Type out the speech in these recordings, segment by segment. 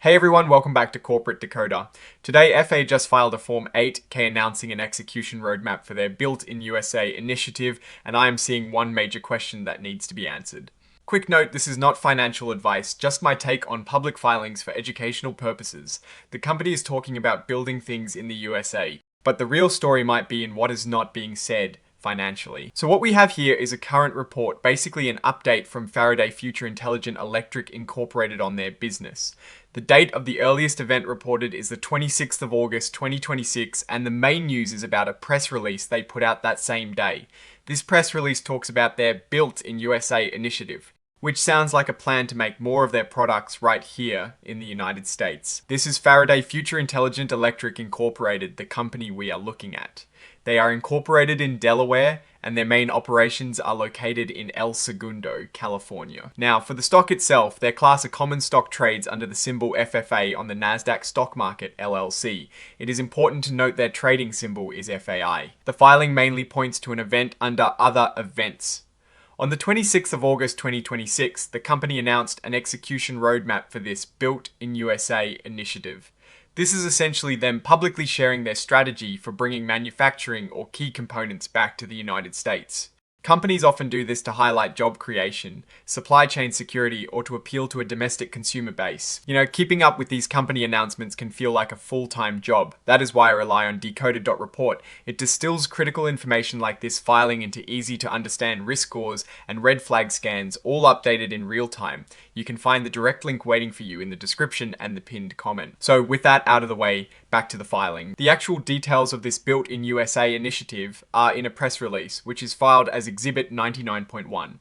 Hey everyone, welcome back to Corporate Decoder. Today, FA just filed a Form 8K announcing an execution roadmap for their Built in USA initiative, and I am seeing one major question that needs to be answered. Quick note, this is not financial advice, just my take on public filings for educational purposes. The company is talking about building things in the USA, but the real story might be in what is not being said financially. So what we have here is a current report, basically an update from Faraday Future Intelligent Electric Incorporated on their business. The date of the earliest event reported is the 26th of August 2026, and the main news is about a press release they put out that same day. This press release talks about their Built in USA initiative, which sounds like a plan to make more of their products right here in the United States. This is Faraday Future Intelligent Electric Incorporated, the company we are looking at. They are incorporated in Delaware, and their main operations are located in El Segundo, California. Now, for the stock itself, their class of common stock trades under the symbol FFA on the Nasdaq Stock Market, LLC. It is important to note their trading symbol is FAI. The filing mainly points to an event under Other Events. On the 26th of August 2026, the company announced an execution roadmap for this Built in USA initiative. This is essentially them publicly sharing their strategy for bringing manufacturing or key components back to the United States. Companies often do this to highlight job creation, supply chain security, or to appeal to a domestic consumer base. Keeping up with these company announcements can feel like a full-time job. That is why I rely on Decoder.report. It distills critical information like this filing into easy-to-understand risk scores and red flag scans, all updated in real time. You can find the direct link waiting for you in the description and the pinned comment. So with that out of the way, back to the filing. The actual details of this Built in USA initiative are in a press release, which is filed as Exhibit 99.1.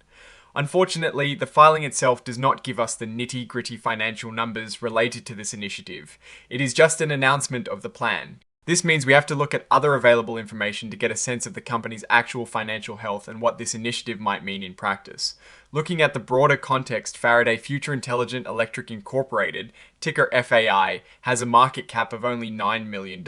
Unfortunately, the filing itself does not give us the nitty-gritty financial numbers related to this initiative. It is just an announcement of the plan. This means we have to look at other available information to get a sense of the company's actual financial health and what this initiative might mean in practice. Looking at the broader context, Faraday Future Intelligent Electric Incorporated, ticker FAI, has a market cap of only $9 million.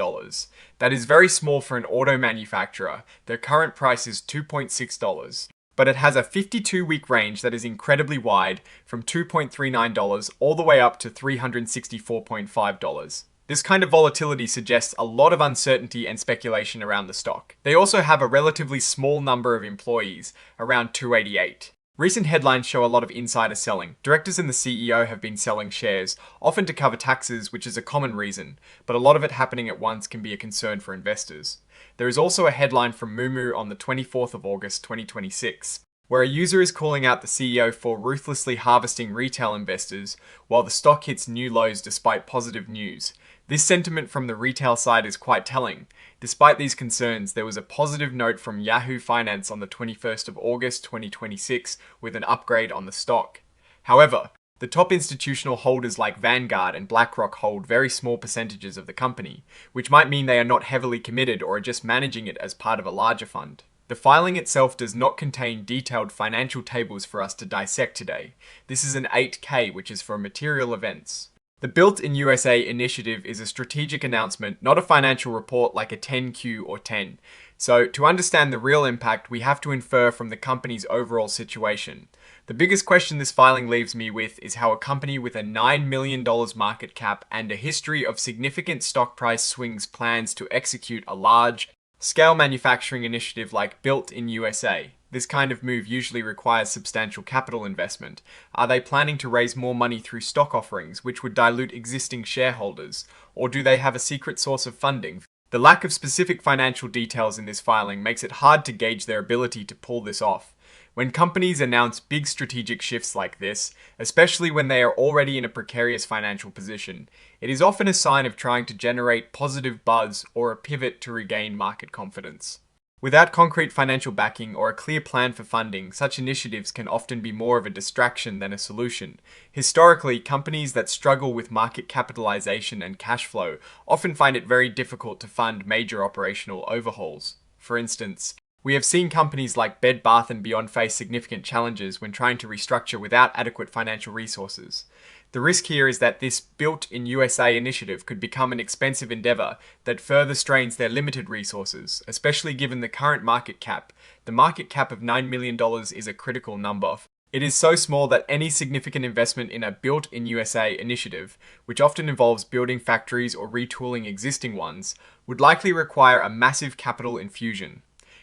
That is very small for an auto manufacturer. Their current price is $2.6. But it has a 52-week range that is incredibly wide, from $2.39 all the way up to $364.5. This kind of volatility suggests a lot of uncertainty and speculation around the stock. They also have a relatively small number of employees, around 288. Recent headlines show a lot of insider selling. Directors and the CEO have been selling shares, often to cover taxes, which is a common reason, but a lot of it happening at once can be a concern for investors. There is also a headline from Moomoo on the 24th of August 2026, where a user is calling out the CEO for ruthlessly harvesting retail investors while the stock hits new lows despite positive news. This sentiment from the retail side is quite telling. Despite these concerns, there was a positive note from Yahoo Finance on the 21st of August 2026 with an upgrade on the stock. However, the top institutional holders like Vanguard and BlackRock hold very small percentages of the company, which might mean they are not heavily committed or are just managing it as part of a larger fund. The filing itself does not contain detailed financial tables for us to dissect today. This is an 8K, which is for material events. The Built in USA initiative is a strategic announcement, not a financial report like a 10Q or 10. So to understand the real impact, we have to infer from the company's overall situation. The biggest question this filing leaves me with is how a company with a $9 million market cap and a history of significant stock price swings plans to execute a large scale manufacturing initiative like Built in USA. This kind of move usually requires substantial capital investment. Are they planning to raise more money through stock offerings, which would dilute existing shareholders? Or do they have a secret source of funding? The lack of specific financial details in this filing makes it hard to gauge their ability to pull this off. When companies announce big strategic shifts like this, especially when they are already in a precarious financial position, it is often a sign of trying to generate positive buzz or a pivot to regain market confidence. Without concrete financial backing or a clear plan for funding, such initiatives can often be more of a distraction than a solution. Historically, companies that struggle with market capitalization and cash flow often find it very difficult to fund major operational overhauls. For instance, we have seen companies like Bed Bath & Beyond face significant challenges when trying to restructure without adequate financial resources. The risk here is that this Built in USA initiative could become an expensive endeavor that further strains their limited resources, especially given the current market cap. The market cap of $9 million is a critical number. It is so small that any significant investment in a Built in USA initiative, which often involves building factories or retooling existing ones, would likely require a massive capital infusion.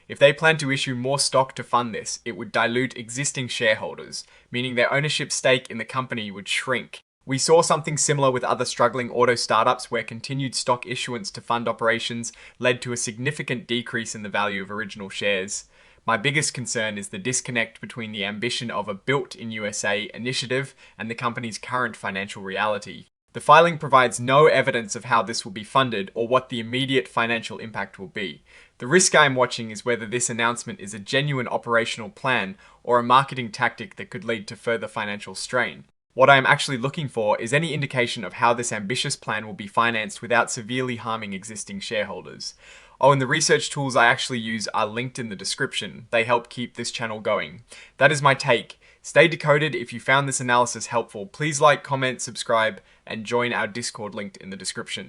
If they plan to issue more stock to fund this, it would dilute existing shareholders, meaning their ownership stake in the company would shrink. We saw something similar with other struggling auto startups where continued stock issuance to fund operations led to a significant decrease in the value of original shares. My biggest concern is the disconnect between the ambition of a Built in USA initiative and the company's current financial reality. The filing provides no evidence of how this will be funded or what the immediate financial impact will be. The risk I am watching is whether this announcement is a genuine operational plan or a marketing tactic that could lead to further financial strain. What I am actually looking for is any indication of how this ambitious plan will be financed without severely harming existing shareholders. Oh, and the research tools I actually use are linked in the description. They help keep this channel going. That is my take. Stay decoded. If you found this analysis helpful, please like, comment, subscribe, and join our Discord linked in the description.